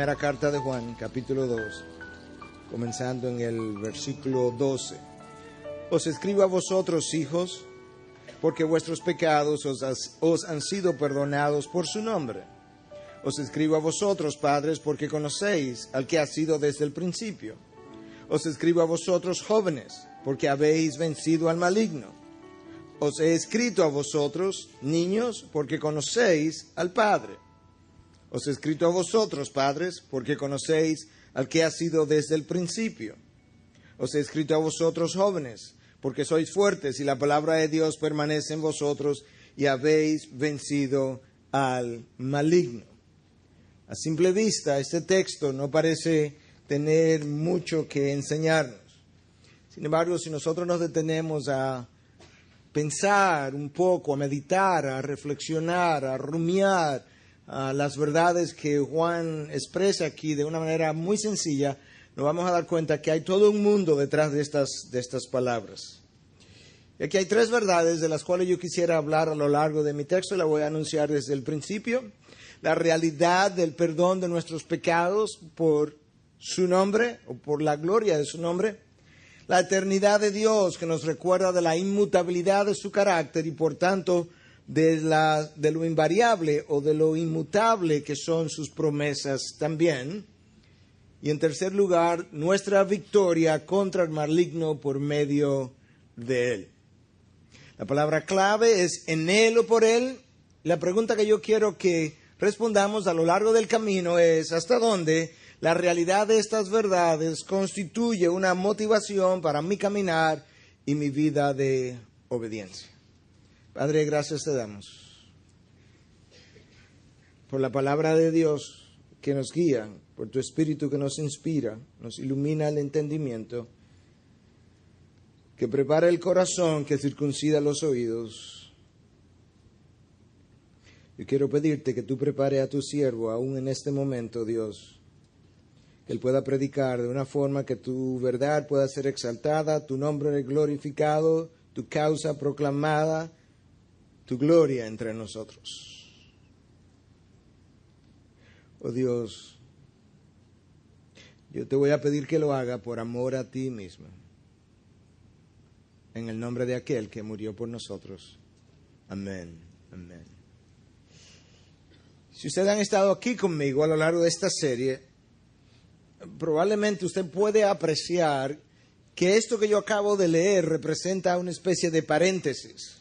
primera carta de Juan, capítulo 2, comenzando en el versículo 12. Os escribo a vosotros, hijos, porque vuestros pecados os han sido perdonados por su nombre. Os escribo a vosotros, padres, porque conocéis al que ha sido desde el principio. Os escribo a vosotros, jóvenes, porque habéis vencido al maligno. Os he escrito a vosotros, niños, porque conocéis al Padre. Os he escrito a vosotros, padres, porque conocéis al que ha sido desde el principio. Os he escrito a vosotros, jóvenes, porque sois fuertes y la palabra de Dios permanece en vosotros y habéis vencido al maligno. A simple vista, este texto no parece tener mucho que enseñarnos. Sin embargo, si nosotros nos detenemos a pensar un poco, a meditar, a reflexionar, a rumiar a las verdades que Juan expresa aquí de una manera muy sencilla, nos vamos a dar cuenta que hay todo un mundo detrás de estas palabras. Y aquí hay tres verdades de las cuales yo quisiera hablar a lo largo de mi texto y la voy a anunciar desde el principio. La realidad del perdón de nuestros pecados por su nombre o por la gloria de su nombre. La eternidad de Dios que nos recuerda de la inmutabilidad de su carácter y por tanto de lo invariable o de lo inmutable que son sus promesas también. Y en tercer lugar, nuestra victoria contra el maligno por medio de él. La palabra clave es en él o por él. La pregunta que yo quiero que respondamos a lo largo del camino es ¿hasta dónde la realidad de estas verdades constituye una motivación para mi caminar y mi vida de obediencia? Padre, gracias te damos por la palabra de Dios que nos guía, por tu Espíritu que nos inspira, nos ilumina el entendimiento, que prepara el corazón, que circuncida los oídos. Yo quiero pedirte que tú prepare a tu siervo aún en este momento, Dios, que él pueda predicar de una forma que tu verdad pueda ser exaltada, tu nombre glorificado, tu causa proclamada, tu gloria entre nosotros. Oh Dios, yo te voy a pedir que lo haga por amor a ti mismo, en el nombre de aquel que murió por nosotros. Amén, amén. Si ustedes han estado aquí conmigo a lo largo de esta serie, probablemente usted puede apreciar que esto que yo acabo de leer representa una especie de paréntesis,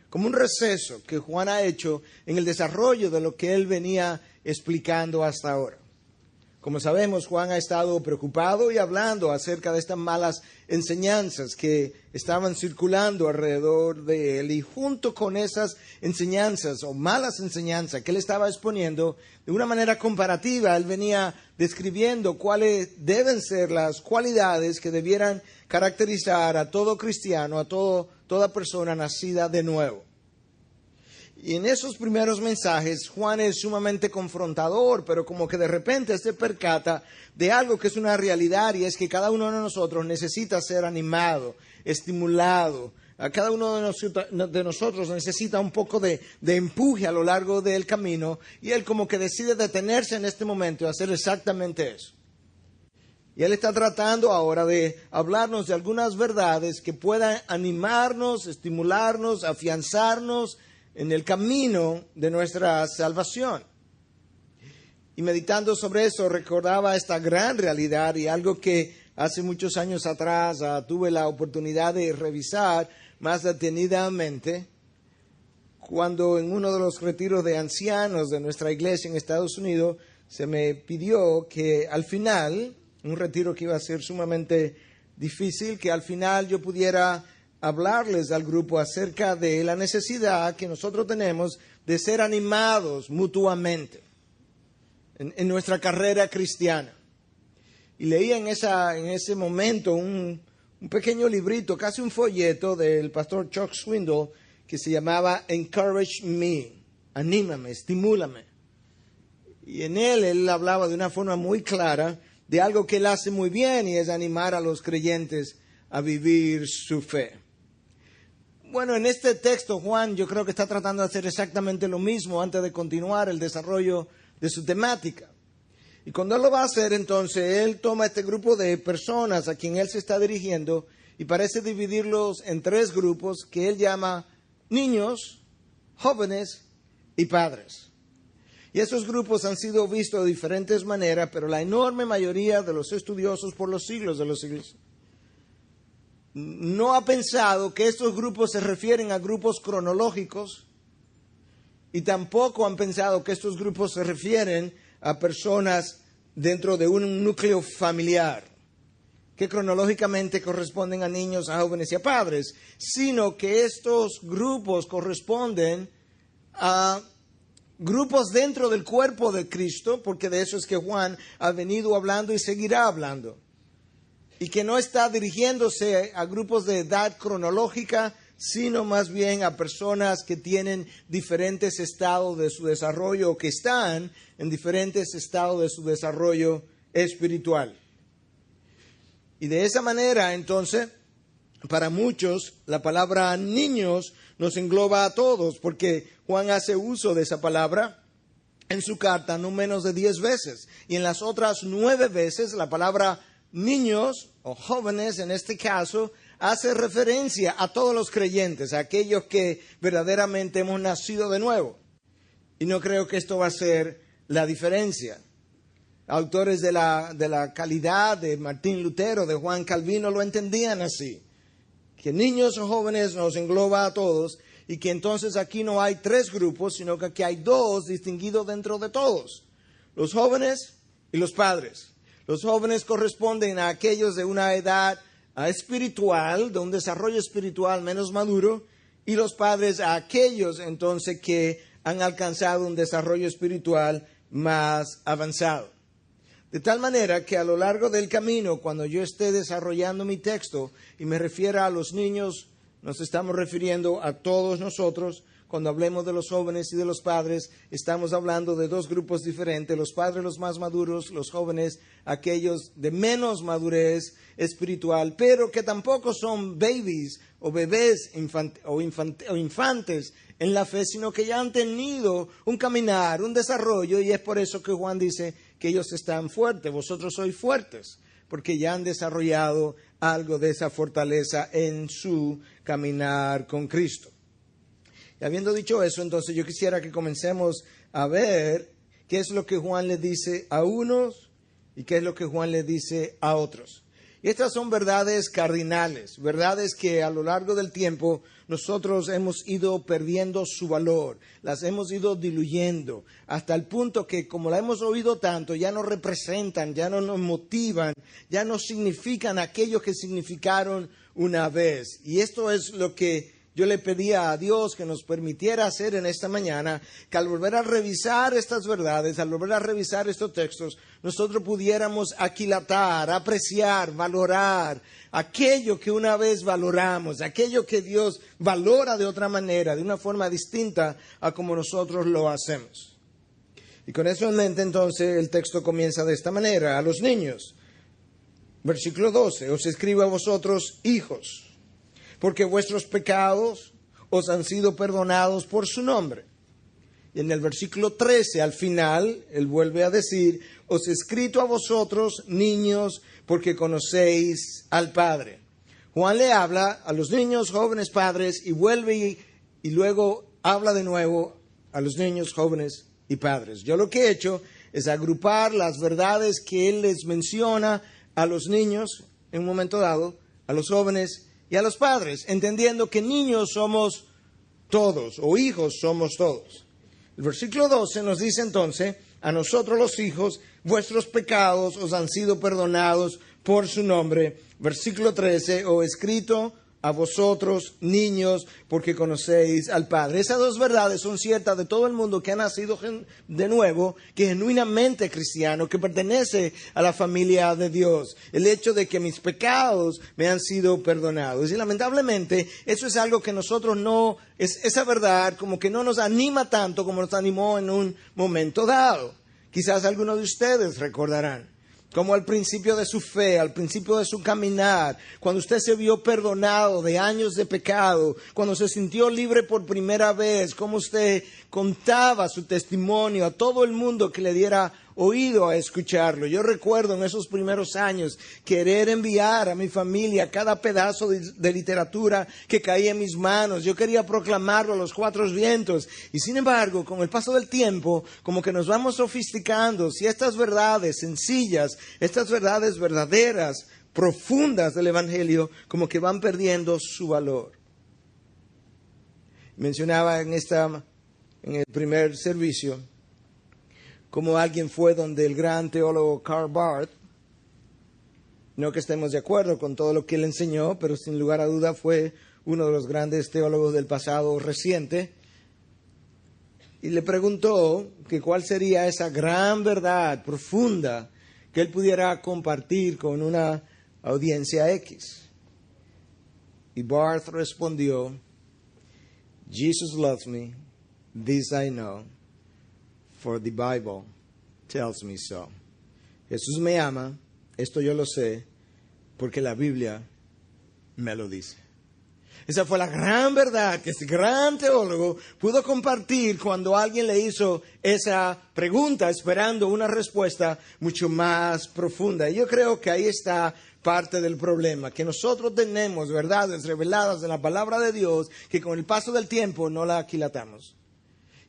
como un receso que Juan ha hecho en el desarrollo de lo que él venía explicando hasta ahora. Como sabemos, Juan ha estado preocupado y hablando acerca de estas malas enseñanzas que estaban circulando alrededor de él. Y junto con esas enseñanzas o malas enseñanzas que él estaba exponiendo, de una manera comparativa, él venía describiendo cuáles deben ser las cualidades que debieran caracterizar a todo cristiano, a toda persona nacida de nuevo. Y en esos primeros mensajes, Juan es sumamente confrontador, pero como que de repente se percata de algo que es una realidad, y es que cada uno de nosotros necesita ser animado, estimulado. A cada uno de nosotros necesita un poco de empuje a lo largo del camino, y él como que decide detenerse en este momento y hacer exactamente eso. Y él está tratando ahora de hablarnos de algunas verdades que puedan animarnos, estimularnos, afianzarnos en el camino de nuestra salvación. Y meditando sobre eso, recordaba esta gran realidad y algo que hace muchos años atrás tuve la oportunidad de revisar más detenidamente, cuando en uno de los retiros de ancianos de nuestra iglesia en Estados Unidos, se me pidió que al final, un retiro que iba a ser sumamente difícil, que al final yo pudiera hablarles al grupo acerca de la necesidad que nosotros tenemos de ser animados mutuamente en nuestra carrera cristiana. Y leía en ese momento un pequeño librito, casi un folleto del pastor Chuck Swindoll, que se llamaba Encourage Me, anímame, estimúlame. Y en él hablaba de una forma muy clara de algo que él hace muy bien, y es animar a los creyentes a vivir su fe. Bueno, en este texto Juan yo creo que está tratando de hacer exactamente lo mismo antes de continuar el desarrollo de su temática. Y cuando Él lo va a hacer, entonces Él toma este grupo de personas a quien Él se está dirigiendo y parece dividirlos en tres grupos que Él llama niños, jóvenes y padres. Y esos grupos han sido vistos de diferentes maneras, pero la enorme mayoría de los estudiosos por los siglos de los siglos no ha pensado que estos grupos se refieren a grupos cronológicos y tampoco han pensado que estos grupos se refieren a personas dentro de un núcleo familiar que cronológicamente corresponden a niños, a jóvenes y a padres, sino que estos grupos corresponden a grupos dentro del cuerpo de Cristo, porque de eso es que Juan ha venido hablando y seguirá hablando. Y que no está dirigiéndose a grupos de edad cronológica, sino más bien a personas que tienen diferentes estados de su desarrollo o que están en diferentes estados de su desarrollo espiritual. Y de esa manera, entonces, para muchos, la palabra niños nos engloba a todos, porque Juan hace uso de esa palabra en su carta no menos de 10 veces. Y en las otras 9 veces, la palabra niños o jóvenes, en este caso, hace referencia a todos los creyentes, a aquellos que verdaderamente hemos nacido de nuevo. Y no creo que esto va a ser la diferencia. Autores de la calidad de Martín Lutero, de Juan Calvino, lo entendían así. Que niños o jóvenes nos engloba a todos y que entonces aquí no hay 3 grupos, sino que aquí hay 2 distinguidos dentro de todos. Los jóvenes y los padres. Los jóvenes corresponden a aquellos de una edad espiritual, de un desarrollo espiritual menos maduro, y los padres a aquellos entonces que han alcanzado un desarrollo espiritual más avanzado. De tal manera que a lo largo del camino, cuando yo esté desarrollando mi texto y me refiera a los niños, nos estamos refiriendo a todos nosotros. Cuando hablemos de los jóvenes y de los padres, estamos hablando de 2 grupos diferentes, los padres los más maduros, los jóvenes aquellos de menos madurez espiritual, pero que tampoco son babies o bebés o infantes en la fe, sino que ya han tenido un caminar, un desarrollo, y es por eso que Juan dice que ellos están fuertes, vosotros sois fuertes, porque ya han desarrollado algo de esa fortaleza en su caminar con Cristo. Y habiendo dicho eso, entonces yo quisiera que comencemos a ver qué es lo que Juan le dice a unos y qué es lo que Juan le dice a otros. Y estas son verdades cardinales, verdades que a lo largo del tiempo nosotros hemos ido perdiendo su valor, las hemos ido diluyendo, hasta el punto que como la hemos oído tanto, ya no representan, ya no nos motivan, ya no significan aquello que significaron una vez. Y esto es lo que yo le pedía a Dios que nos permitiera hacer en esta mañana, que al volver a revisar estas verdades, al volver a revisar estos textos, nosotros pudiéramos aquilatar, apreciar, valorar aquello que una vez valoramos, aquello que Dios valora de otra manera, de una forma distinta a como nosotros lo hacemos. Y con eso en mente, entonces, el texto comienza de esta manera: a los niños, versículo 12, os escribo a vosotros, hijos, porque vuestros pecados os han sido perdonados por su nombre. Y en el versículo 13, al final, él vuelve a decir, os he escrito a vosotros, niños, porque conocéis al Padre. Juan le habla a los niños, jóvenes, padres, y vuelve y luego habla de nuevo a los niños, jóvenes y padres. Yo lo que he hecho es agrupar las verdades que él les menciona a los niños en un momento dado, a los jóvenes y a los padres, entendiendo que niños somos todos, o hijos somos todos. El versículo 12 nos dice entonces, a nosotros los hijos, vuestros pecados os han sido perdonados por su nombre. Versículo 13, os he escrito a vosotros, niños, porque conocéis al Padre. Esas 2 verdades son ciertas de todo el mundo que ha nacido de nuevo, que es genuinamente cristiano, que pertenece a la familia de Dios. El hecho de que mis pecados me han sido perdonados. Y lamentablemente, eso es algo que nosotros no, esa verdad como que no nos anima tanto como nos animó en un momento dado. Quizás algunos de ustedes recordarán como al principio de su fe, al principio de su caminar, cuando usted se vio perdonado de años de pecado, cuando se sintió libre por primera vez, como usted contaba su testimonio a todo el mundo que le diera oído a escucharlo. Yo recuerdo en esos primeros años querer enviar a mi familia cada pedazo de literatura que caía en mis manos. Yo quería proclamarlo a los cuatro vientos. Y sin embargo, con el paso del tiempo, como que nos vamos sofisticando. Si estas verdades sencillas, estas verdades verdaderas, profundas del Evangelio, como que van perdiendo su valor. Mencionaba en el primer servicio como alguien fue donde el gran teólogo Karl Barth, no que estemos de acuerdo con todo lo que él enseñó, pero sin lugar a duda fue uno de los grandes teólogos del pasado reciente, y le preguntó que cuál sería esa gran verdad profunda que él pudiera compartir con una audiencia X. Y Barth respondió, Jesus loves me, this I know, for the Bible tells me so. Jesús me ama, esto yo lo sé, porque la Biblia me lo dice. Esa fue la gran verdad que este gran teólogo pudo compartir cuando alguien le hizo esa pregunta esperando una respuesta mucho más profunda. Y yo creo que ahí está parte del problema, que nosotros tenemos verdades reveladas en la palabra de Dios que con el paso del tiempo no la aquilatamos.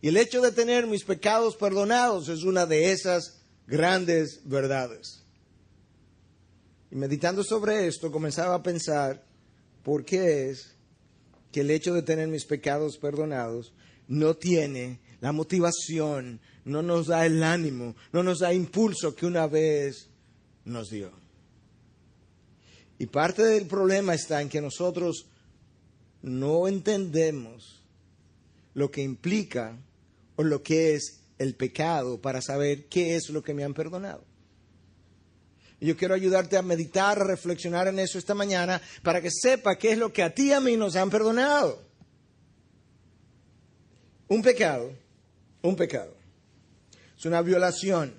Y el hecho de tener mis pecados perdonados es una de esas grandes verdades. Y meditando sobre esto, comenzaba a pensar, ¿por qué es que el hecho de tener mis pecados perdonados no tiene la motivación, no nos da el ánimo, no nos da impulso que una vez nos dio? Y parte del problema está en que nosotros no entendemos lo que implica o lo que es el pecado para saber qué es lo que me han perdonado. Y yo quiero ayudarte a meditar, a reflexionar en eso esta mañana para que sepa qué es lo que a ti y a mí nos han perdonado. Un pecado es una violación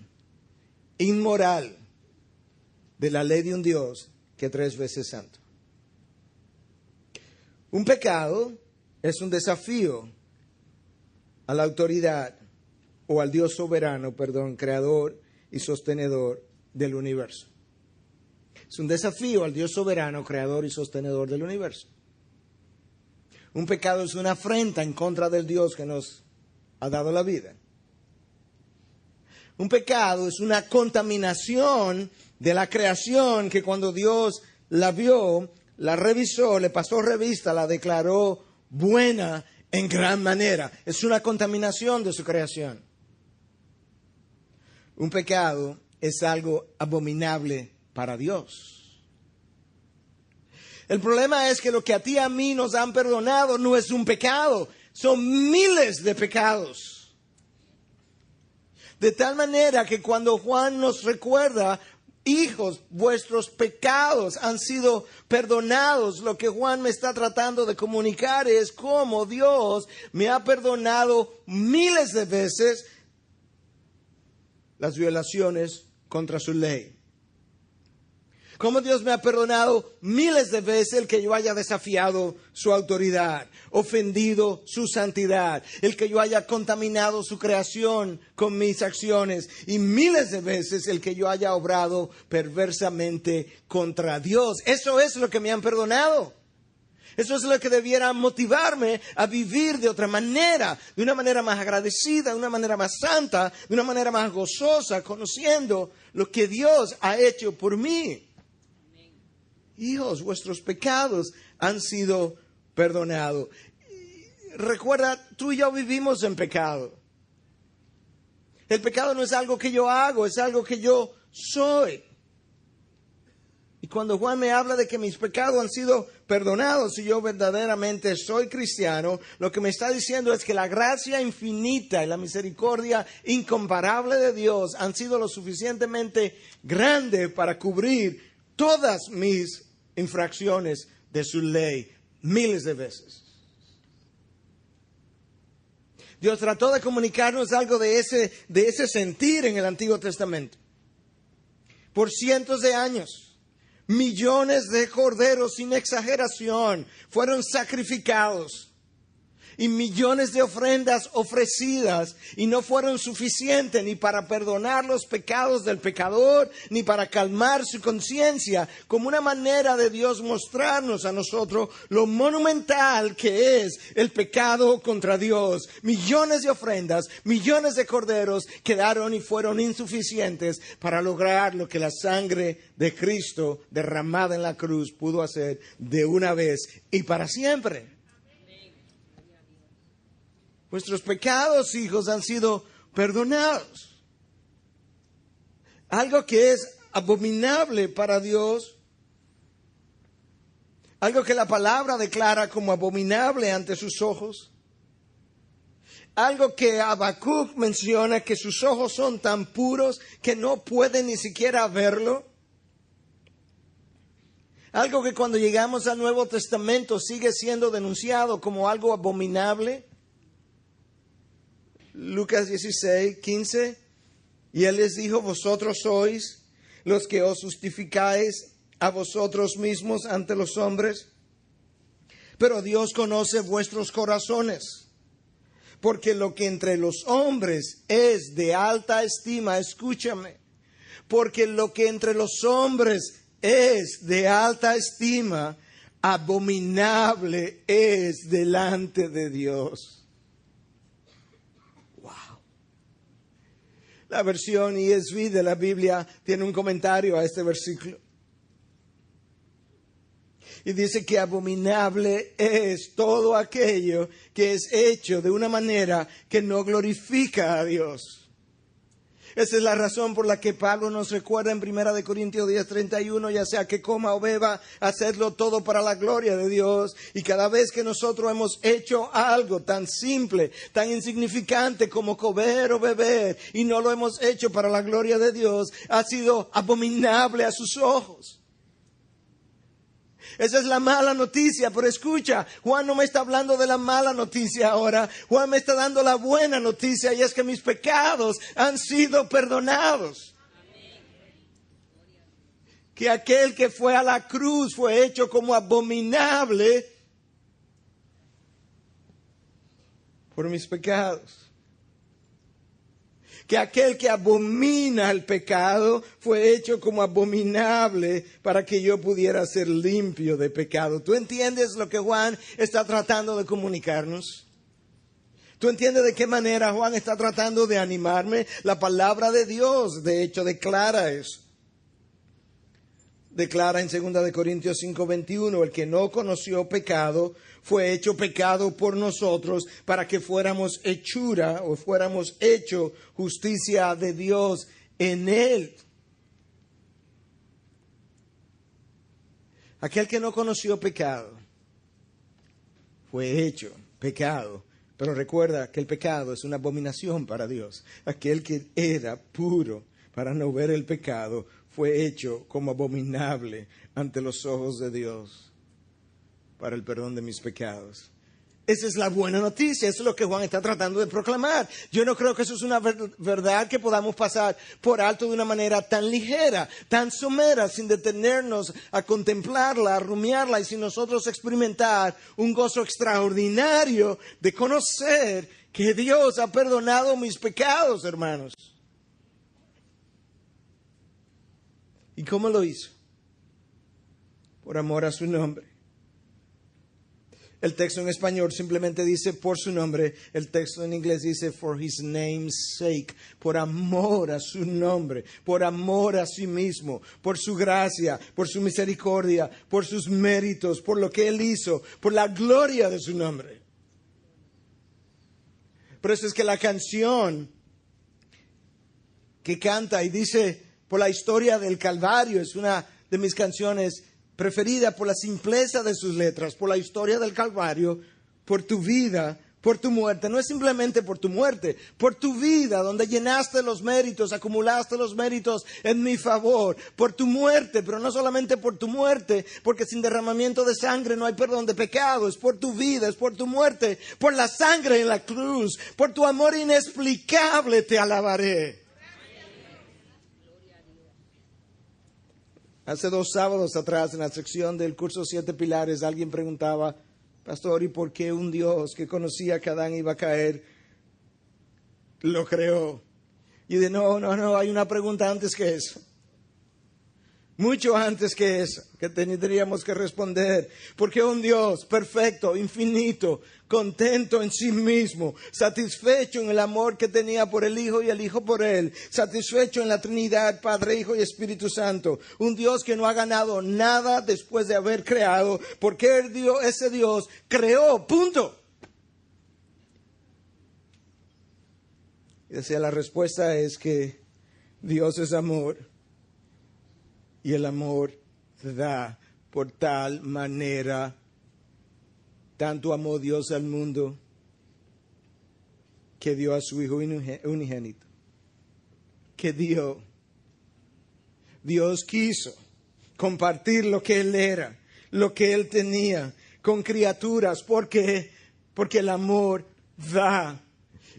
inmoral de la ley de un Dios que 3 veces santo. Un pecado es un desafío a la autoridad o al Dios soberano, creador y sostenedor del universo. Es un desafío al Dios soberano, creador y sostenedor del universo. Un pecado es una afrenta en contra del Dios que nos ha dado la vida. Un pecado es una contaminación de la creación que cuando Dios la vio, la revisó, le pasó revista, la declaró buena en gran manera. Es una contaminación de su creación. Un pecado es algo abominable para Dios. El problema es que lo que a ti y a mí nos han perdonado no es un pecado, son miles de pecados. De tal manera que cuando Juan nos recuerda, hijos, vuestros pecados han sido perdonados, lo que Juan me está tratando de comunicar es cómo Dios me ha perdonado miles de veces las violaciones contra su ley. Cómo Dios me ha perdonado miles de veces el que yo haya desafiado su autoridad, ofendido su santidad, el que yo haya contaminado su creación con mis acciones y miles de veces el que yo haya obrado perversamente contra Dios. Eso es lo que me han perdonado. Eso es lo que debiera motivarme a vivir de otra manera, de una manera más agradecida, de una manera más santa, de una manera más gozosa, conociendo lo que Dios ha hecho por mí. Hijos, vuestros pecados han sido perdonados. Recuerda, tú y yo vivimos en pecado. El pecado no es algo que yo hago, es algo que yo soy. Y cuando Juan me habla de que mis pecados han sido perdonados y yo verdaderamente soy cristiano, lo que me está diciendo es que la gracia infinita y la misericordia incomparable de Dios han sido lo suficientemente grande para cubrir todas mis infracciones de su ley, miles de veces. Dios trató de comunicarnos algo de ese sentir en el Antiguo Testamento. Por cientos de años, millones de corderos, sin exageración, fueron sacrificados. y millones de ofrendas ofrecidas, y no fueron suficientes ni para perdonar los pecados del pecador, ni para calmar su conciencia, como una manera de Dios mostrarnos a nosotros lo monumental que es el pecado contra Dios. Millones de ofrendas, millones de corderos quedaron y fueron insuficientes para lograr lo que la sangre de Cristo derramada en la cruz pudo hacer de una vez y para siempre. Vuestros pecados, hijos, han sido perdonados. Algo que es abominable para Dios, algo que la palabra declara como abominable ante sus ojos, algo que Habacuc menciona que sus ojos son tan puros que no pueden ni siquiera verlo. Algo que cuando llegamos al Nuevo Testamento sigue siendo denunciado como algo abominable. Lucas 16:15, y Él les dijo: vosotros sois los que os justificáis a vosotros mismos ante los hombres, pero Dios conoce vuestros corazones, porque lo que entre los hombres es de alta estima, escúchame, porque lo que entre los hombres es de alta estima, abominable es delante de Dios. La versión ESV de la Biblia tiene un comentario a este versículo. Y dice que abominable es todo aquello que es hecho de una manera que no glorifica a Dios. Esa es la razón por la que Pablo nos recuerda en 1 Corintios 10:31, ya sea que coma o beba, hacedlo todo para la gloria de Dios. Y cada vez que nosotros hemos hecho algo tan simple, tan insignificante como comer o beber, y no lo hemos hecho para la gloria de Dios, ha sido abominable a sus ojos. Esa es la mala noticia, pero escucha, Juan no me está hablando de la mala noticia ahora. Juan me está dando la buena noticia, y es que mis pecados han sido perdonados. Que aquel que fue a la cruz fue hecho como abominable por mis pecados. Que aquel que abomina el pecado fue hecho como abominable para que yo pudiera ser limpio de pecado. ¿Tú entiendes lo que Juan está tratando de comunicarnos? ¿Tú entiendes de qué manera Juan está tratando de animarme? La palabra de Dios, de hecho, declara eso. Declara en 2 Corintios 5:21, el que no conoció pecado fue hecho pecado por nosotros para que fuéramos hechura o fuéramos hecho justicia de Dios en él. Aquel que no conoció pecado fue hecho pecado. Pero recuerda que el pecado es una abominación para Dios. Aquel que era puro para no ver el pecado fue hecho como abominable ante los ojos de Dios para el perdón de mis pecados. Esa es la buena noticia, eso es lo que Juan está tratando de proclamar. Yo no creo que eso es una verdad que podamos pasar por alto de una manera tan ligera, tan somera, sin detenernos a contemplarla, a rumiarla, y sin nosotros experimentar un gozo extraordinario de conocer que Dios ha perdonado mis pecados, hermanos. ¿Y cómo lo hizo? Por amor a su nombre. El texto en español simplemente dice por su nombre. El texto en inglés dice for his name's sake. Por amor a su nombre. Por amor a sí mismo. Por su gracia. Por su misericordia. Por sus méritos. Por lo que él hizo. Por la gloria de su nombre. Por eso es que la canción que canta y dice por la historia del Calvario es una de mis canciones preferida por la simpleza de sus letras, por la historia del Calvario, por tu vida, por tu muerte. No es simplemente por tu muerte, por tu vida, donde llenaste los méritos, acumulaste los méritos en mi favor, por tu muerte, pero no solamente por tu muerte, porque sin derramamiento de sangre no hay perdón de pecado. Es por tu vida, es por tu muerte, por la sangre en la cruz, por tu amor inexplicable te alabaré. Hace 2 sábados atrás, en la sección del curso 7 Pilares, alguien preguntaba, Pastor, ¿y por qué un Dios que conocía que Adán iba a caer lo creó? Y de no, hay una pregunta antes que eso. Mucho antes que eso, que tendríamos que responder. Porque un Dios perfecto, infinito, contento en sí mismo, satisfecho en el amor que tenía por el Hijo y el Hijo por Él, satisfecho en la Trinidad, Padre, Hijo y Espíritu Santo. Un Dios que no ha ganado nada después de haber creado, porque ese Dios creó, punto. Y decía, la respuesta es que Dios es amor y el amor da por tal manera, tanto amó Dios al mundo que dio a su Hijo unigénito, que Dios quiso compartir lo que Él era, lo que Él tenía con criaturas, porque el amor da.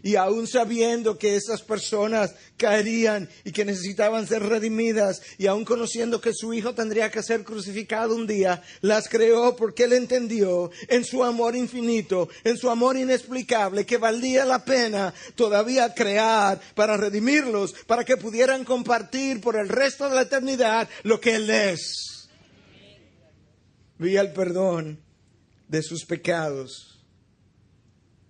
Y aún sabiendo que esas personas caerían y que necesitaban ser redimidas, y aún conociendo que su Hijo tendría que ser crucificado un día, las creó porque Él entendió en su amor infinito, en su amor inexplicable, que valía la pena todavía crear para redimirlos, para que pudieran compartir por el resto de la eternidad lo que Él es. Vía el perdón de sus pecados.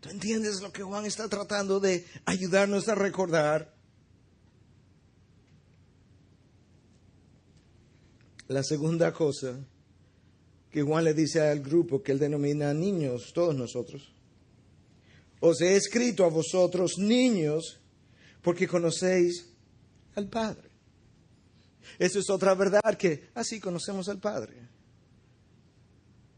¿Tú entiendes lo que Juan está tratando de ayudarnos a recordar? La segunda cosa que Juan le dice al grupo que él denomina niños, todos nosotros. Os he escrito a vosotros, niños, porque conocéis al Padre. Eso es otra verdad que así conocemos al Padre.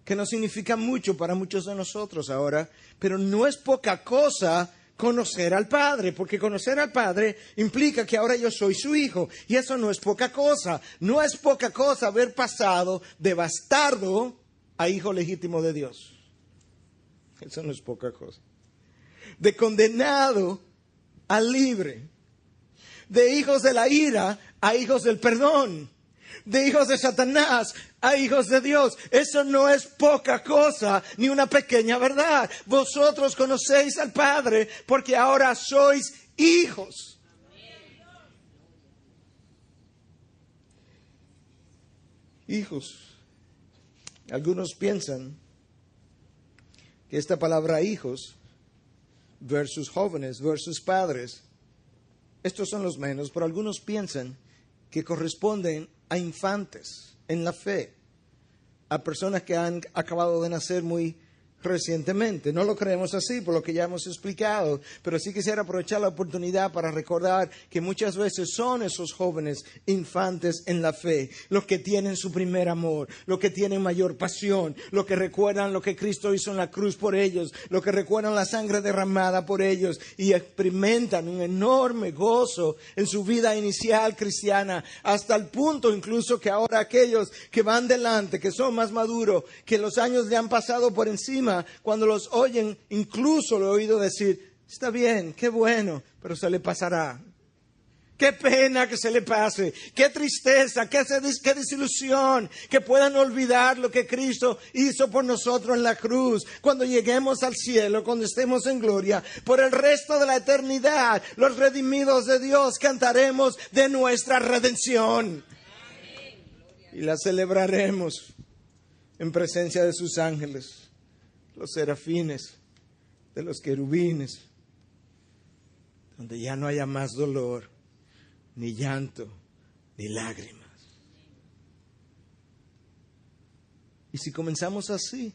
Que no significa mucho para muchos de nosotros ahora, pero no es poca cosa conocer al Padre, porque conocer al Padre implica que ahora yo soy su hijo, y eso no es poca cosa. No es poca cosa haber pasado de bastardo a hijo legítimo de Dios. Eso no es poca cosa. De condenado a libre, de hijos de la ira a hijos del perdón, de hijos de Satanás a hijos de Dios. Eso no es poca cosa, ni una pequeña verdad. Vosotros conocéis al Padre porque ahora sois hijos. Hijos. Algunos piensan que esta palabra hijos versus jóvenes versus padres, estos son los menos, pero algunos piensan que corresponden a infantes en la fe, a personas que han acabado de nacer muy recientemente. No lo creemos así por lo que ya hemos explicado, pero sí quisiera aprovechar la oportunidad para recordar que muchas veces son esos jóvenes infantes en la fe, los que tienen su primer amor, los que tienen mayor pasión, los que recuerdan lo que Cristo hizo en la cruz por ellos, los que recuerdan la sangre derramada por ellos y experimentan un enorme gozo en su vida inicial cristiana, hasta el punto incluso que ahora aquellos que van delante, que son más maduros, que los años le han pasado por encima, cuando los oyen, incluso lo he oído decir, está bien, qué bueno, pero se le pasará. Qué pena que se le pase, qué tristeza, qué desilusión, que puedan olvidar lo que Cristo hizo por nosotros en la cruz. Cuando lleguemos al cielo, cuando estemos en gloria, por el resto de la eternidad, los redimidos de Dios cantaremos de nuestra redención. Y la celebraremos en presencia de sus ángeles, los serafines, de los querubines, donde ya no haya más dolor, ni llanto, ni lágrimas. Y si comenzamos así,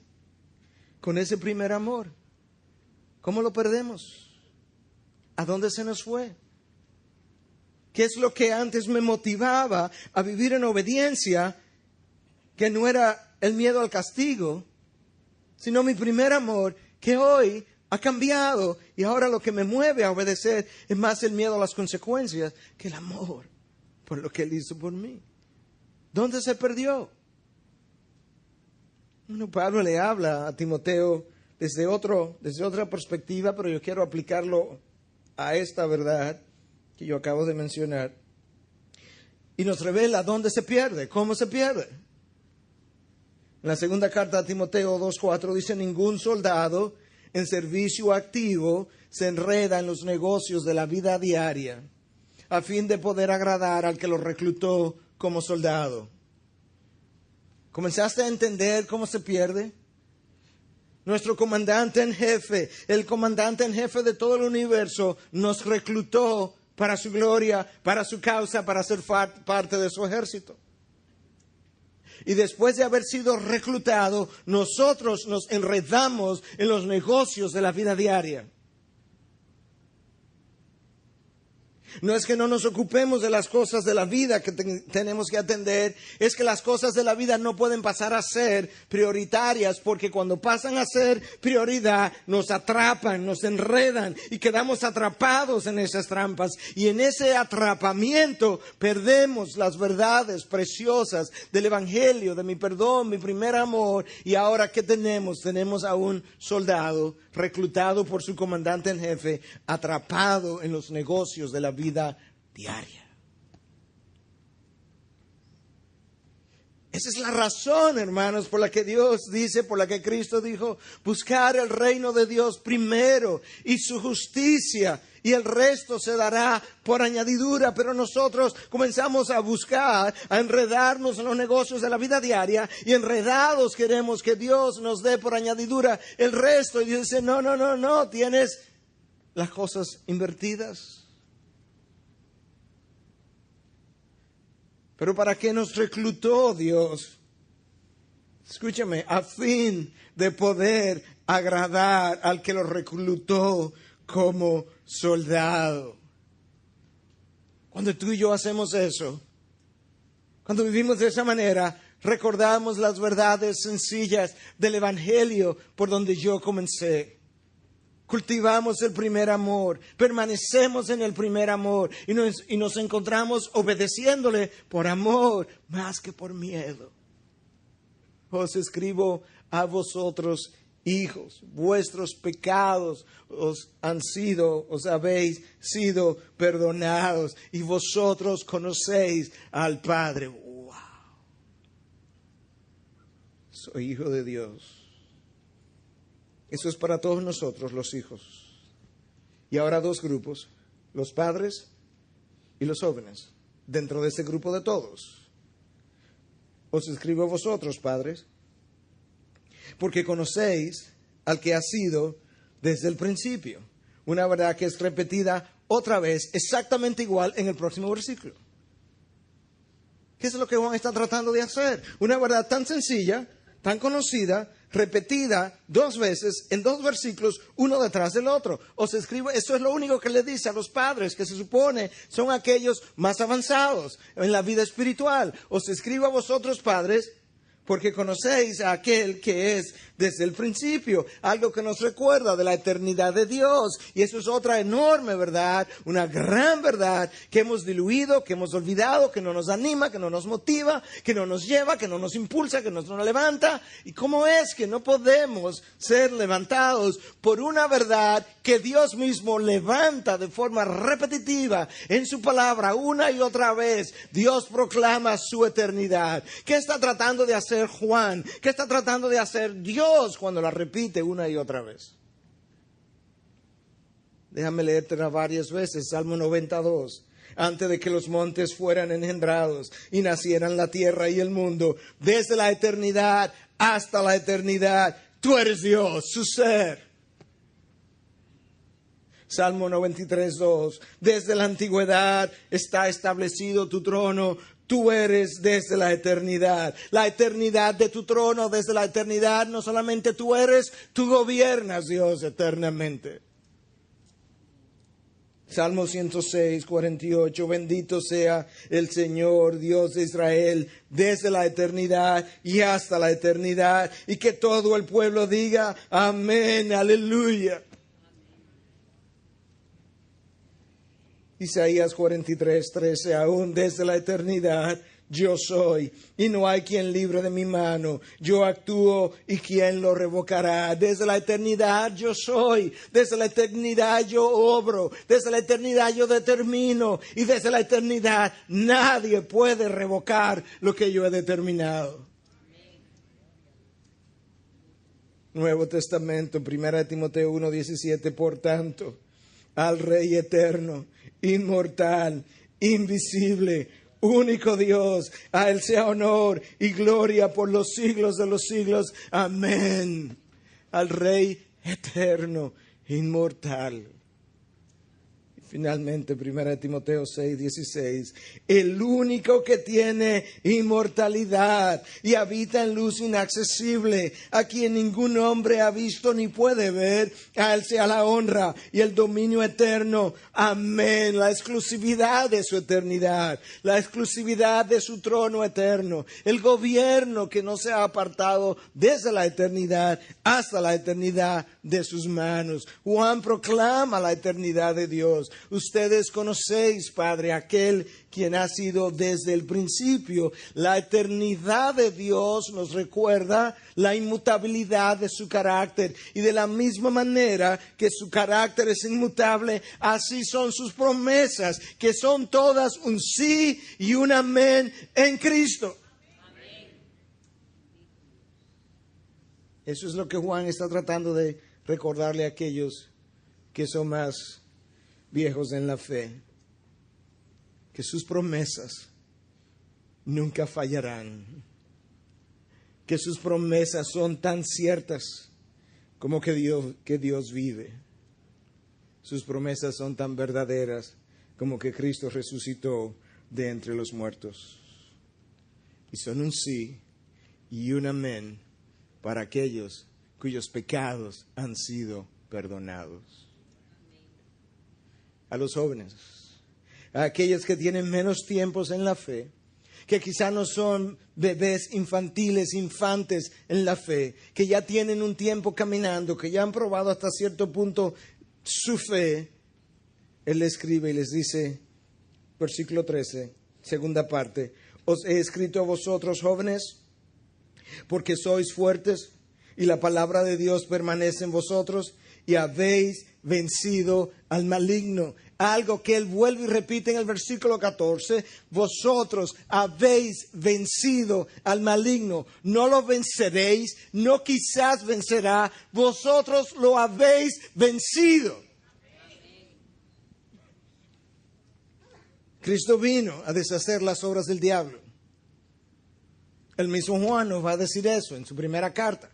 con ese primer amor, ¿cómo lo perdemos? ¿A dónde se nos fue? ¿Qué es lo que antes me motivaba a vivir en obediencia, que no era el miedo al castigo, sino mi primer amor, que hoy ha cambiado y ahora lo que me mueve a obedecer es más el miedo a las consecuencias que el amor por lo que Él hizo por mí? ¿Dónde se perdió? Bueno, Pablo le habla a Timoteo desde otra perspectiva, pero yo quiero aplicarlo a esta verdad que yo acabo de mencionar. Y nos revela dónde se pierde, cómo se pierde. En la segunda carta a Timoteo 2:4 dice: ningún soldado en servicio activo se enreda en los negocios de la vida diaria a fin de poder agradar al que lo reclutó como soldado. ¿Comenzaste a entender cómo se pierde? Nuestro comandante en jefe, el comandante en jefe de todo el universo, nos reclutó para su gloria, para su causa, para ser parte de su ejército. Y después de haber sido reclutado, nosotros nos enredamos en los negocios de la vida diaria. No es que no nos ocupemos de las cosas de la vida que tenemos que atender, es que las cosas de la vida no pueden pasar a ser prioritarias, porque cuando pasan a ser prioridad nos atrapan, nos enredan y quedamos atrapados en esas trampas. Y en ese atrapamiento perdemos las verdades preciosas del Evangelio, de mi perdón, mi primer amor. Y ahora, ¿qué tenemos? Tenemos a un soldado reclutado por su comandante en jefe, atrapado en los negocios de la vida diaria. Esa es la razón, hermanos, por la que Dios dice, por la que Cristo dijo: buscar el reino de Dios primero y su justicia, y el resto se dará por añadidura. Pero nosotros comenzamos a buscar, a enredarnos en los negocios de la vida diaria, y enredados queremos que Dios nos dé por añadidura el resto. Y Dios dice: no, tienes las cosas invertidas. Pero ¿para qué nos reclutó Dios? Escúchame, a fin de poder agradar al que lo reclutó como soldado. Cuando tú y yo hacemos eso, cuando vivimos de esa manera, recordamos las verdades sencillas del Evangelio por donde yo comencé. Cultivamos el primer amor, permanecemos en el primer amor y nos encontramos obedeciéndole por amor más que por miedo. Os escribo a vosotros, hijos, vuestros pecados os habéis sido perdonados y vosotros conocéis al Padre. ¡Wow! Soy hijo de Dios. Eso es para todos nosotros, los hijos. Y ahora dos grupos, los padres y los jóvenes, dentro de ese grupo de todos. Os escribo a vosotros, padres, porque conocéis al que ha sido desde el principio. Una verdad que es repetida otra vez, exactamente igual en el próximo versículo. ¿Qué es lo que Juan está tratando de hacer? Una verdad tan sencilla, tan conocida, repetida dos veces en dos versículos, uno detrás del otro. Os escribo, esto es lo único que le dice a los padres, que se supone son aquellos más avanzados en la vida espiritual. Os escribo a vosotros, padres, porque conocéis a aquel que es desde el principio, algo que nos recuerda de la eternidad de Dios. Y eso es otra enorme verdad, una gran verdad que hemos diluido, que hemos olvidado, que no nos anima, que no nos motiva, que no nos lleva, que no nos impulsa, que no nos levanta. ¿Y cómo es que no podemos ser levantados por una verdad que Dios mismo levanta de forma repetitiva en su palabra una y otra vez? Dios proclama su eternidad. ¿Qué está tratando de hacer Juan? ¿Qué está tratando de hacer Dios cuando la repite una y otra vez? Déjame leértela varias veces. Salmo 92. Antes de que los montes fueran engendrados y nacieran la tierra y el mundo, desde la eternidad hasta la eternidad, tú eres Dios, su ser. Salmo 93:2. Desde la antigüedad está establecido tu trono. Tú eres desde la eternidad de tu trono, desde la eternidad. No solamente tú eres, tú gobiernas, Dios, eternamente. Salmo 106:48. Bendito sea el Señor, Dios de Israel, desde la eternidad y hasta la eternidad. Y que todo el pueblo diga: amén, aleluya. Isaías 43:13. Aún desde la eternidad yo soy, y no hay quien libre de mi mano. Yo actúo, y quién lo revocará. Desde la eternidad yo soy, desde la eternidad yo obro, desde la eternidad yo determino, y desde la eternidad nadie puede revocar lo que yo he determinado. Nuevo Testamento, 1 Timoteo 1:17, por tanto, al Rey eterno, inmortal, invisible, único Dios, a Él sea honor y gloria por los siglos de los siglos. Amén. Al Rey eterno, inmortal. Finalmente, 1 Timoteo 6:16, el único que tiene inmortalidad y habita en luz inaccesible, a quien ningún hombre ha visto ni puede ver, a Él sea la honra y el dominio eterno. Amén. La exclusividad de su eternidad, la exclusividad de su trono eterno, el gobierno que no se ha apartado desde la eternidad hasta la eternidad de sus manos. Juan proclama la eternidad de Dios. Ustedes conocéis, Padre, aquel quien ha sido desde el principio. La eternidad de Dios nos recuerda la inmutabilidad de su carácter. Y de la misma manera que su carácter es inmutable, así son sus promesas, que son todas un sí y un amén en Cristo. Eso es lo que Juan está tratando de recordarle a aquellos que son más viejos en la fe, que sus promesas nunca fallarán, que sus promesas son tan ciertas como que Dios vive. Sus promesas son tan verdaderas como que Cristo resucitó de entre los muertos. Y son un sí y un amén para aquellos cuyos pecados han sido perdonados. A los jóvenes, a aquellos que tienen menos tiempos en la fe, que quizá no son bebés infantiles, infantes en la fe, que ya tienen un tiempo caminando, que ya han probado hasta cierto punto su fe. Él escribe y les dice, versículo 13, segunda parte, os he escrito a vosotros jóvenes, porque sois fuertes y la palabra de Dios permanece en vosotros y habéis vencido al maligno. Algo que él vuelve y repite en el versículo 14. Vosotros habéis vencido al maligno. No lo venceréis, no quizás vencerá. Vosotros lo habéis vencido. Cristo vino a deshacer las obras del diablo. El mismo Juan nos va a decir eso en su primera carta.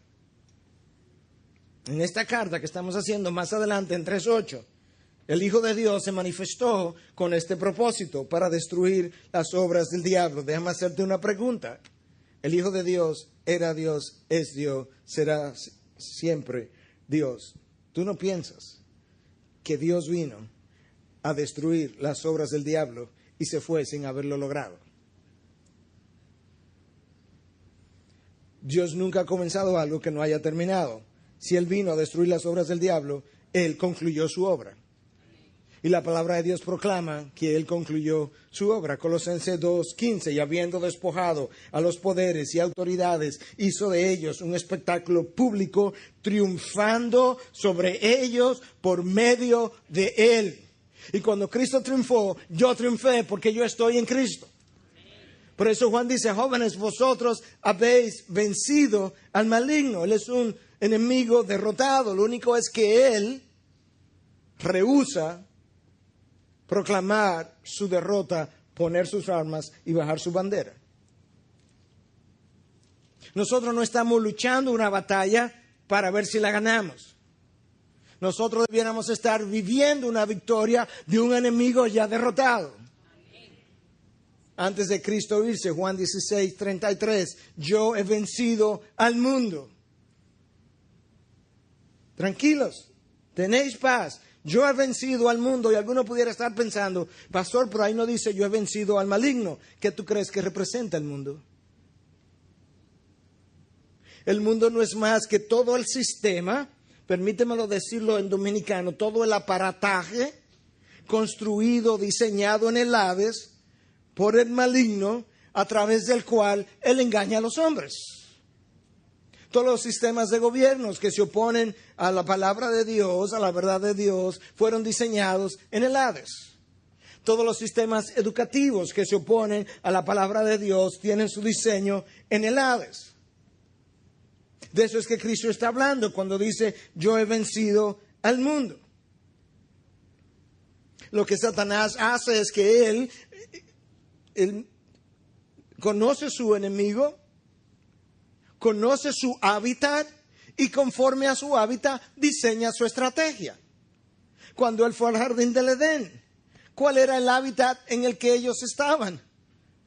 En esta carta que estamos haciendo más adelante en 3:8, el Hijo de Dios se manifestó con este propósito para destruir las obras del diablo. Déjame hacerte una pregunta. El Hijo de Dios era Dios, es Dios, será siempre Dios. ¿Tú no piensas que Dios vino a destruir las obras del diablo y se fue sin haberlo logrado? Dios nunca ha comenzado algo que no haya terminado. Si Él vino a destruir las obras del diablo, Él concluyó su obra. Y la palabra de Dios proclama que Él concluyó su obra. Colosenses 2:15, y habiendo despojado a los poderes y autoridades, hizo de ellos un espectáculo público, triunfando sobre ellos por medio de Él. Y cuando Cristo triunfó, yo triunfé porque yo estoy en Cristo. Por eso Juan dice, jóvenes, vosotros habéis vencido al maligno. Él es un enemigo derrotado. Lo único es que él rehúsa proclamar su derrota, poner sus armas y bajar su bandera. Nosotros no estamos luchando una batalla para ver si la ganamos. Nosotros debiéramos estar viviendo una victoria de un enemigo ya derrotado. Antes de Cristo irse, Juan 16:33, yo he vencido al mundo. Tranquilos, tenéis paz. Yo he vencido al mundo. Y alguno pudiera estar pensando, pastor, pero ahí no dice yo he vencido al maligno. ¿Qué tú crees que representa el mundo? El mundo no es más que todo el sistema, permítemelo decirlo en dominicano, todo el aparataje construido, diseñado en el Hades por el maligno, a través del cual él engaña a los hombres. Todos los sistemas de gobiernos que se oponen a la palabra de Dios, a la verdad de Dios, fueron diseñados en el Hades. Todos los sistemas educativos que se oponen a la palabra de Dios tienen su diseño en el Hades. De eso es que Cristo está hablando cuando dice, yo he vencido al mundo. Lo que Satanás hace es que él conoce su enemigo, conoce su hábitat y conforme a su hábitat diseña su estrategia. Cuando él fue al jardín del Edén, ¿cuál era el hábitat en el que ellos estaban?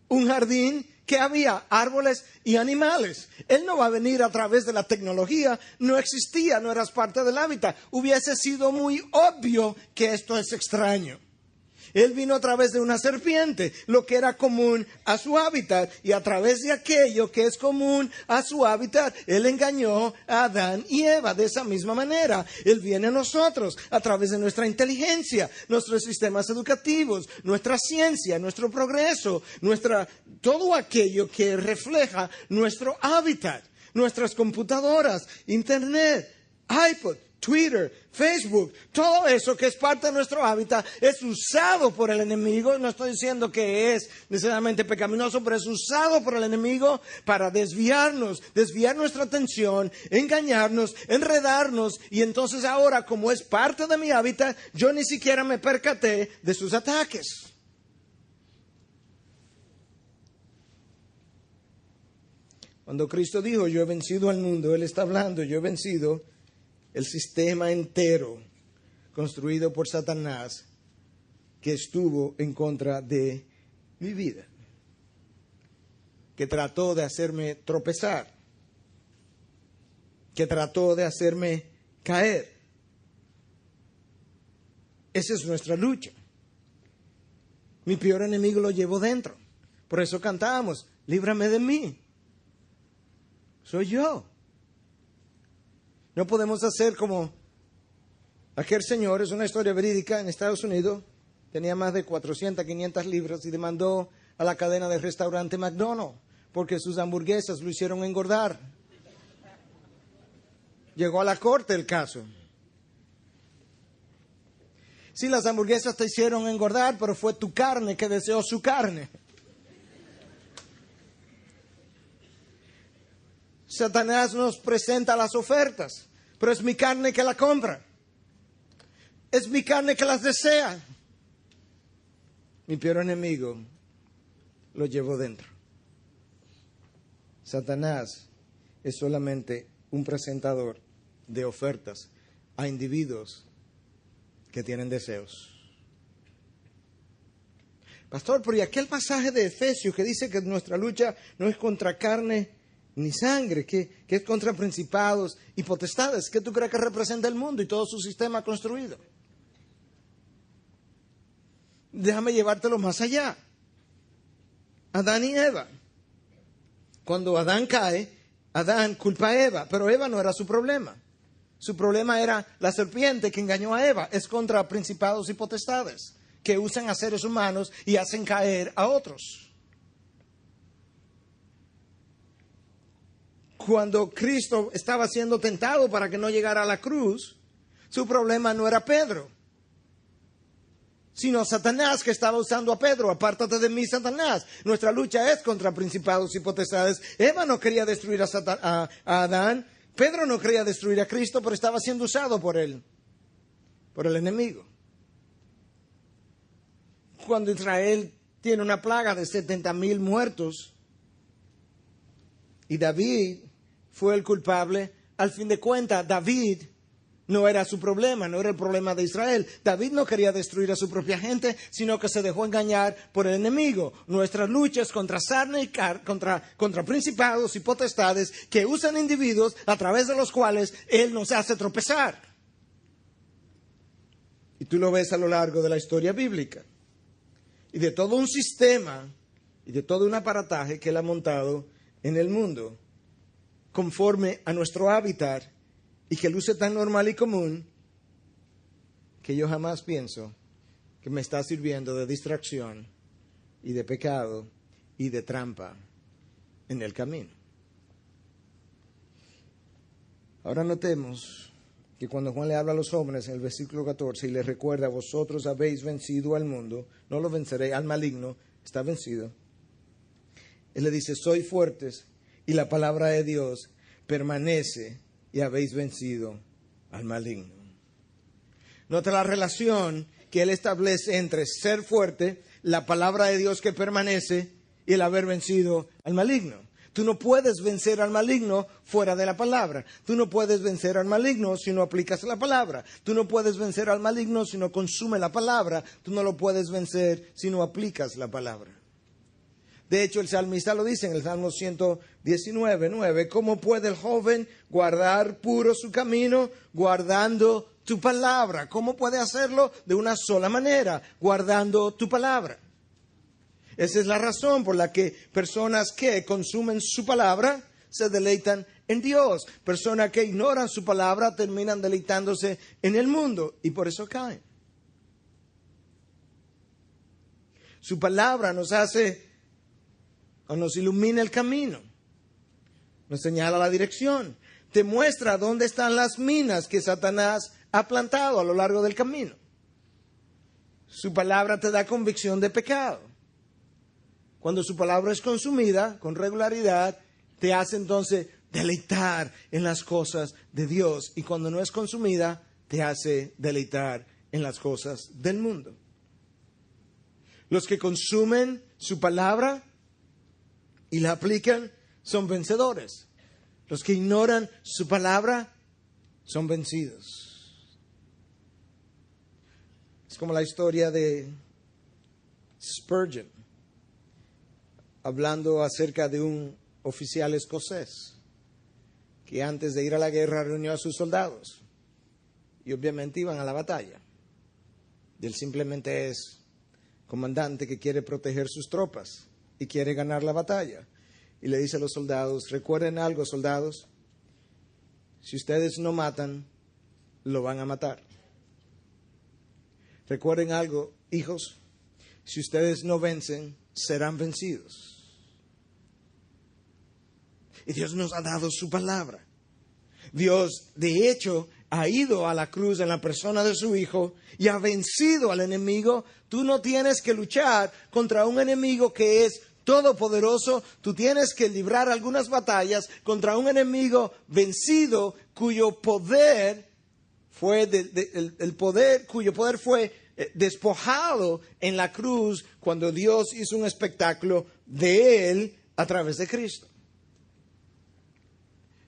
Un jardín que había árboles y animales. Él no va a venir a través de la tecnología, no existía, no eras parte del hábitat. Hubiese sido muy obvio que esto es extraño. Él vino a través de una serpiente, lo que era común a su hábitat, y a través de aquello que es común a su hábitat, Él engañó a Adán y Eva. De esa misma manera, Él viene a nosotros a través de nuestra inteligencia, nuestros sistemas educativos, nuestra ciencia, nuestro progreso, todo aquello que refleja nuestro hábitat, nuestras computadoras, internet, iPod, Twitter, Facebook, todo eso que es parte de nuestro hábitat es usado por el enemigo. No estoy diciendo que es necesariamente pecaminoso, pero es usado por el enemigo para desviar nuestra atención, engañarnos, enredarnos. Y entonces ahora, como es parte de mi hábitat, yo ni siquiera me percaté de sus ataques. Cuando Cristo dijo, yo he vencido al mundo, Él está hablando, yo he vencido el sistema entero construido por Satanás que estuvo en contra de mi vida, que trató de hacerme tropezar, que trató de hacerme caer. Esa es nuestra lucha. Mi peor enemigo lo llevo dentro. Por eso cantamos, líbrame de mí. Soy yo. No podemos hacer como aquel señor, es una historia verídica, en Estados Unidos, tenía más de 400, 500 libras y demandó a la cadena de restaurante McDonald's porque sus hamburguesas lo hicieron engordar. Llegó a la corte el caso. Sí, las hamburguesas te hicieron engordar, pero fue tu carne que deseó su carne. Satanás nos presenta las ofertas, pero es mi carne que la compra. Es mi carne que las desea. Mi peor enemigo lo llevo dentro. Satanás es solamente un presentador de ofertas a individuos que tienen deseos. Pastor, pero ¿y aquel pasaje de Efesios que dice que nuestra lucha no es contra carne ni sangre, que es contra principados y potestades? ¿Qué tú crees que representa el mundo y todo su sistema construido? Déjame llevártelo más allá. Adán y Eva. Cuando Adán cae, Adán culpa a Eva, pero Eva no era su problema. Su problema era la serpiente que engañó a Eva. Es contra principados y potestades que usan a seres humanos y hacen caer a otros. Cuando Cristo estaba siendo tentado para que no llegara a la cruz, su problema no era Pedro, sino Satanás que estaba usando a Pedro. Apártate de mí, Satanás. Nuestra lucha es contra principados y potestades. Eva no quería destruir a Adán. Pedro no quería destruir a Cristo, pero estaba siendo usado por él, por el enemigo. Cuando Israel tiene una plaga de 70,000 muertos y David fue el culpable, al fin de cuentas David no era su problema, no era el problema de Israel. David no quería destruir a su propia gente, sino que se dejó engañar por el enemigo. Nuestras luchas contra sarna y contra principados y potestades que usan individuos a través de los cuales Él nos hace tropezar. Y tú lo ves a lo largo de la historia bíblica. Y de todo un sistema y de todo un aparataje que Él ha montado en el mundo, conforme a nuestro hábitat, y que luce tan normal y común que yo jamás pienso que me está sirviendo de distracción y de pecado y de trampa en el camino. Ahora notemos que cuando Juan le habla a los jóvenes en el versículo 14 y les recuerda, vosotros habéis vencido al mundo, no lo venceré, al maligno está vencido. Él le dice, soy fuertes y la palabra de Dios permanece y habéis vencido al maligno. Nota la relación que él establece entre ser fuerte, la palabra de Dios que permanece y el haber vencido al maligno. Tú no puedes vencer al maligno fuera de la palabra. Tú no puedes vencer al maligno si no aplicas la palabra. Tú no puedes vencer al maligno si no consumes la palabra. Tú no lo puedes vencer si no aplicas la palabra. De hecho, el salmista lo dice en el Salmo 119:9. ¿Cómo puede el joven guardar puro su camino? Guardando tu palabra. ¿Cómo puede hacerlo? De una sola manera, guardando tu palabra. Esa es la razón por la que personas que consumen su palabra se deleitan en Dios. Personas que ignoran su palabra terminan deleitándose en el mundo y por eso caen. Su palabra nos hace o nos ilumina el camino, nos señala la dirección, te muestra dónde están las minas que Satanás ha plantado a lo largo del camino. Su palabra te da convicción de pecado. Cuando su palabra es consumida con regularidad, te hace entonces deleitar en las cosas de Dios. Y cuando no es consumida, te hace deleitar en las cosas del mundo. Los que consumen su palabra y la aplican son vencedores. Los que ignoran su palabra son vencidos. Es como la historia de Spurgeon, hablando acerca de un oficial escocés que antes de ir a la guerra reunió a sus soldados y obviamente iban a la batalla. Y él simplemente es comandante que quiere proteger sus tropas y quiere ganar la batalla. Y le dice a los soldados, recuerden algo, soldados, si ustedes no matan, lo van a matar. Recuerden algo, hijos, si ustedes no vencen, serán vencidos. Y Dios nos ha dado su palabra. Dios, de hecho, ha ido a la cruz en la persona de su Hijo y ha vencido al enemigo. Tú no tienes que luchar contra un enemigo que es todopoderoso. Tú tienes que librar algunas batallas contra un enemigo vencido cuyo poder fue cuyo poder fue despojado en la cruz cuando Dios hizo un espectáculo de él a través de Cristo.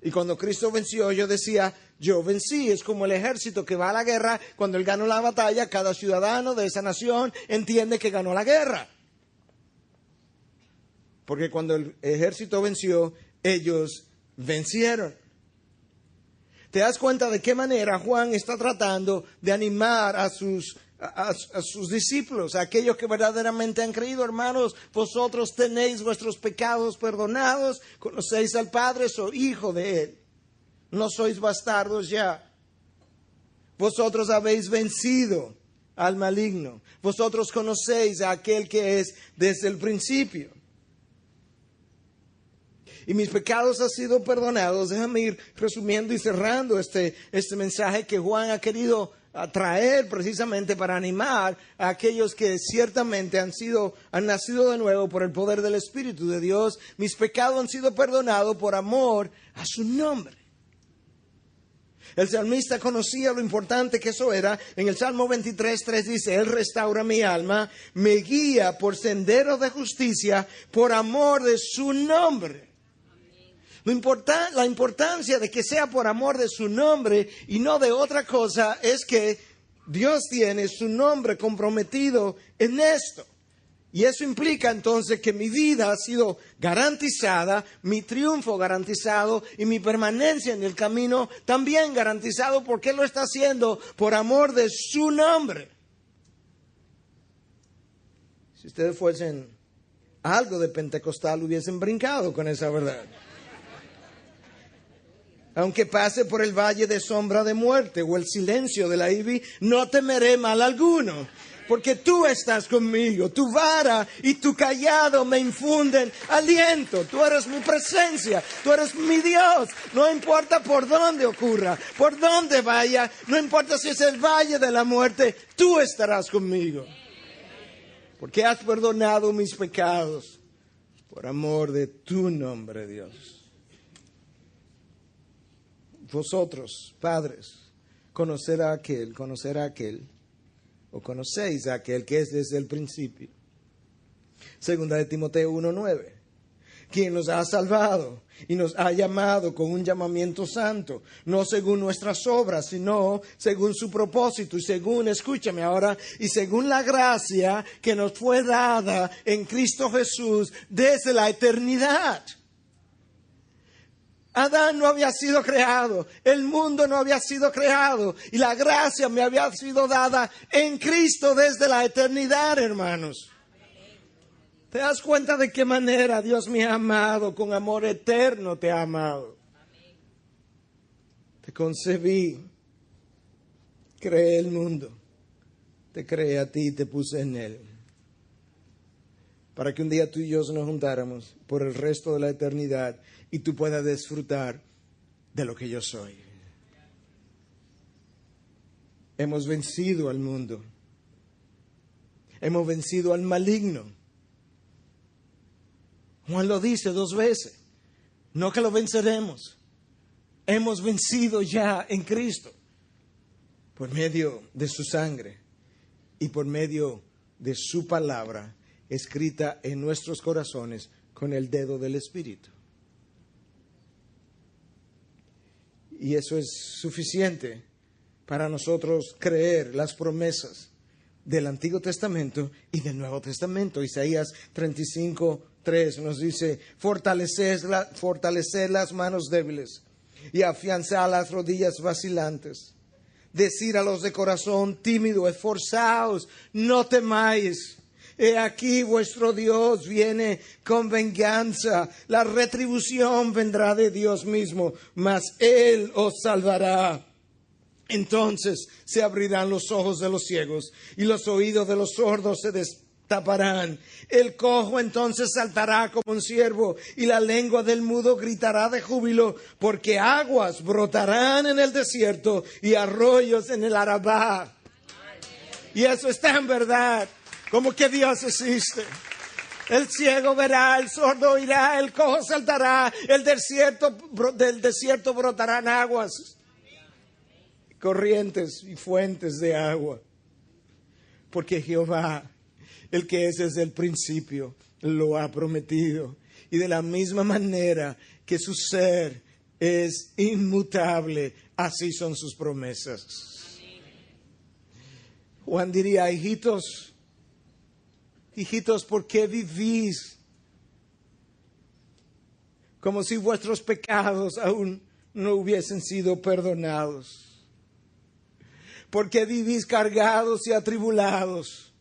Y cuando Cristo venció, yo decía, yo vencí. Es como el ejército que va a la guerra. Cuando él ganó la batalla, cada ciudadano de esa nación entiende que ganó la guerra. Porque cuando el ejército venció, ellos vencieron. ¿Te das cuenta de qué manera Juan está tratando de animar a sus discípulos, a aquellos que verdaderamente han creído? Hermanos, vosotros tenéis vuestros pecados perdonados, conocéis al Padre, sois hijo de Él, no sois bastardos ya. Vosotros habéis vencido al maligno, vosotros conocéis a aquel que es desde el principio. Y mis pecados han sido perdonados. Déjame ir resumiendo y cerrando este mensaje que Juan ha querido traer precisamente para animar a aquellos que ciertamente han nacido de nuevo por el poder del Espíritu de Dios. Mis pecados han sido perdonados por amor a su nombre. El salmista conocía lo importante que eso era. En el Salmo 23:3 dice, Él restaura mi alma, me guía por senderos de justicia por amor de su nombre. La importancia de que sea por amor de su nombre y no de otra cosa es que Dios tiene su nombre comprometido en esto. Y eso implica entonces que mi vida ha sido garantizada, mi triunfo garantizado y mi permanencia en el camino también garantizado, porque Él lo está haciendo por amor de su nombre. Si ustedes fuesen algo de pentecostal, hubiesen brincado con esa verdad. Aunque pase por el valle de sombra de muerte o el silencio de la ira, no temeré mal alguno, porque tú estás conmigo. Tu vara y tu cayado me infunden aliento. Tú eres mi presencia, tú eres mi Dios. No importa por dónde ocurra, por dónde vaya, no importa si es el valle de la muerte, tú estarás conmigo. Porque has perdonado mis pecados por amor de tu nombre, Dios. vosotros, padres, conocer a aquel, o conocéis a aquel que es desde el principio. Segunda de Timoteo 1:9. Quien nos ha salvado y nos ha llamado con un llamamiento santo, no según nuestras obras, sino según su propósito y según, escúchame ahora, y según la gracia que nos fue dada en Cristo Jesús desde la eternidad. Adán no había sido creado, el mundo no había sido creado y la gracia me había sido dada en Cristo desde la eternidad, hermanos. ¿Te das cuenta de qué manera Dios me ha amado? Con amor eterno te ha amado. Te concebí, creé el mundo, te creé a ti y te puse en él. Para que un día tú y yo nos juntáramos por el resto de la eternidad y tú puedas disfrutar de lo que yo soy. Hemos vencido al mundo. Hemos vencido al maligno. Juan lo dice 2 veces. No que lo venceremos. Hemos vencido ya en Cristo. Por medio de su sangre y por medio de su palabra escrita en nuestros corazones con el dedo del Espíritu. Y eso es suficiente para nosotros creer las promesas del Antiguo Testamento y del Nuevo Testamento. Isaías 35:3 nos dice: fortalecer las manos débiles y afianzar las rodillas vacilantes. Decir a los de corazón tímido: esforzaos, no temáis. He aquí vuestro Dios viene con venganza. La retribución vendrá de Dios mismo, mas Él os salvará. Entonces se abrirán los ojos de los ciegos y los oídos de los sordos se destaparán. El cojo entonces saltará como un ciervo y la lengua del mudo gritará de júbilo, porque aguas brotarán en el desierto y arroyos en el Arabá. Y eso está en verdad. Como que Dios existe. El ciego verá, el sordo oirá, el cojo saltará, del desierto brotarán aguas, corrientes y fuentes de agua. Porque Jehová, el que es desde el principio, lo ha prometido. Y de la misma manera que su ser es inmutable, así son sus promesas. Juan diría: hijitos, ¿por qué vivís como si vuestros pecados aún no hubiesen sido perdonados? ¿Por qué vivís cargados y atribulados?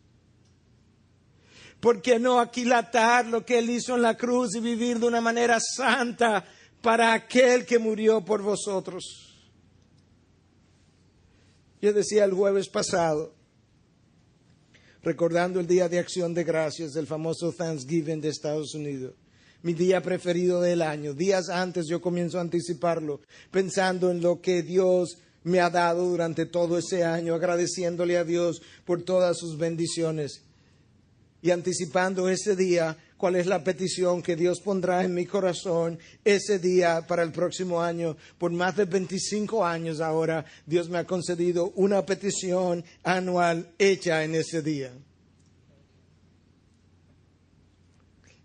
¿Por qué no aquilatar lo que Él hizo en la cruz y vivir de una manera santa para aquel que murió por vosotros? Yo decía el jueves pasado, recordando el Día de Acción de Gracias del famoso Thanksgiving de Estados Unidos, mi día preferido del año. Días antes yo comienzo a anticiparlo, pensando en lo que Dios me ha dado durante todo ese año, agradeciéndole a Dios por todas sus bendiciones y anticipando ese día, cuál es la petición que Dios pondrá en mi corazón ese día para el próximo año. Por más de 25 años ahora, Dios me ha concedido una petición anual hecha en ese día.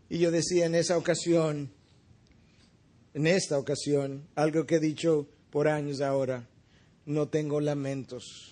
Y yo decía en esta ocasión, algo que he dicho por años ahora: no tengo lamentos.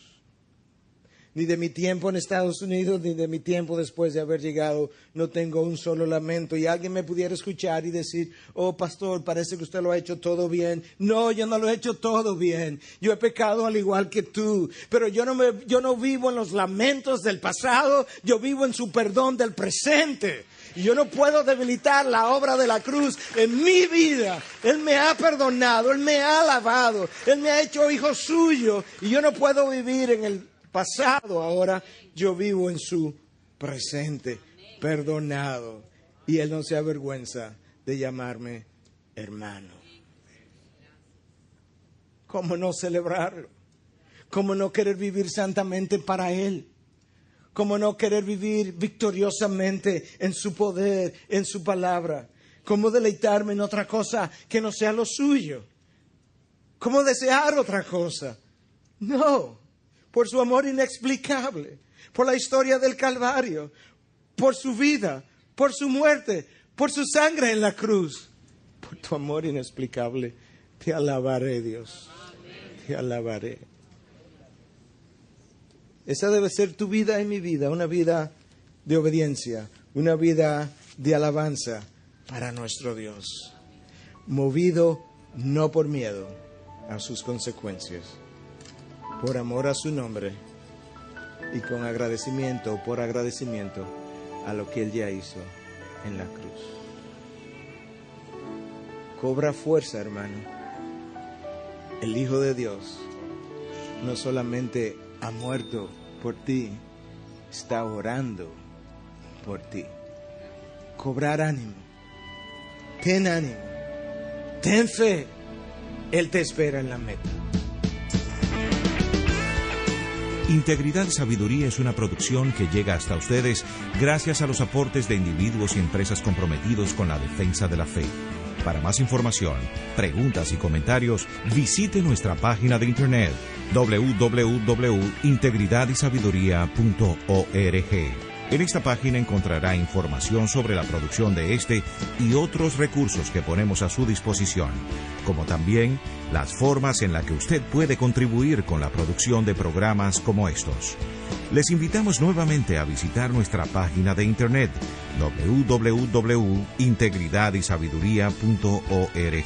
Ni de mi tiempo en Estados Unidos, ni de mi tiempo después de haber llegado, no tengo un solo lamento. Y alguien me pudiera escuchar y decir: oh, pastor, parece que usted lo ha hecho todo bien. No, yo no lo he hecho todo bien. Yo he pecado al igual que tú. Pero yo no vivo en los lamentos del pasado, yo vivo en su perdón del presente. Y yo no puedo debilitar la obra de la cruz en mi vida. Él me ha perdonado, Él me ha lavado, Él me ha hecho hijo suyo. Y yo no puedo vivir en el pasado, ahora yo vivo en su presente, perdonado. Y Él no se avergüenza de llamarme hermano. ¿Cómo no celebrarlo? ¿Cómo no querer vivir santamente para Él? ¿Cómo no querer vivir victoriosamente en su poder, en su palabra? ¿Cómo deleitarme en otra cosa que no sea lo suyo? ¿Cómo desear otra cosa? No, por su amor inexplicable, por la historia del Calvario, por su vida, por su muerte, por su sangre en la cruz. Por tu amor inexplicable, te alabaré, Dios. Te alabaré. Esa debe ser tu vida y mi vida, una vida de obediencia, una vida de alabanza para nuestro Dios. Movido no por miedo a sus consecuencias, por amor a su nombre y con agradecimiento, por agradecimiento a lo que Él ya hizo en la cruz. Cobra fuerza, hermano. El Hijo de Dios no solamente ha muerto por ti, está orando por ti. Cobrar ánimo. Ten ánimo. Ten fe. Él te espera en la meta. Integridad y Sabiduría es una producción que llega hasta ustedes gracias a los aportes de individuos y empresas comprometidos con la defensa de la fe. Para más información, preguntas y comentarios, visite nuestra página de internet www.integridadysabiduría.org. En esta página encontrará información sobre la producción de este y otros recursos que ponemos a su disposición, como también las formas en las que usted puede contribuir con la producción de programas como estos. Les invitamos nuevamente a visitar nuestra página de internet www.integridadysabiduría.org.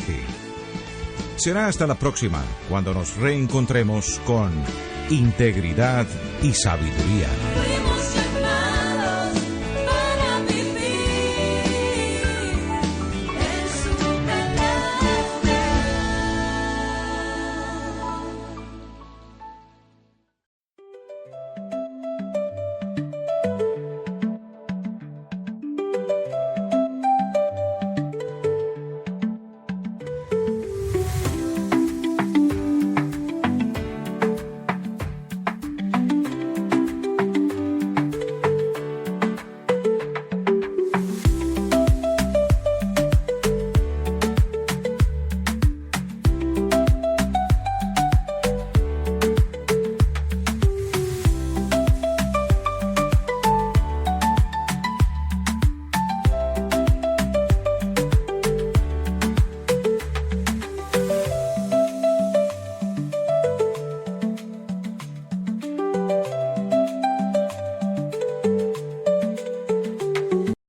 Será hasta la próxima, cuando nos reencontremos con Integridad y Sabiduría.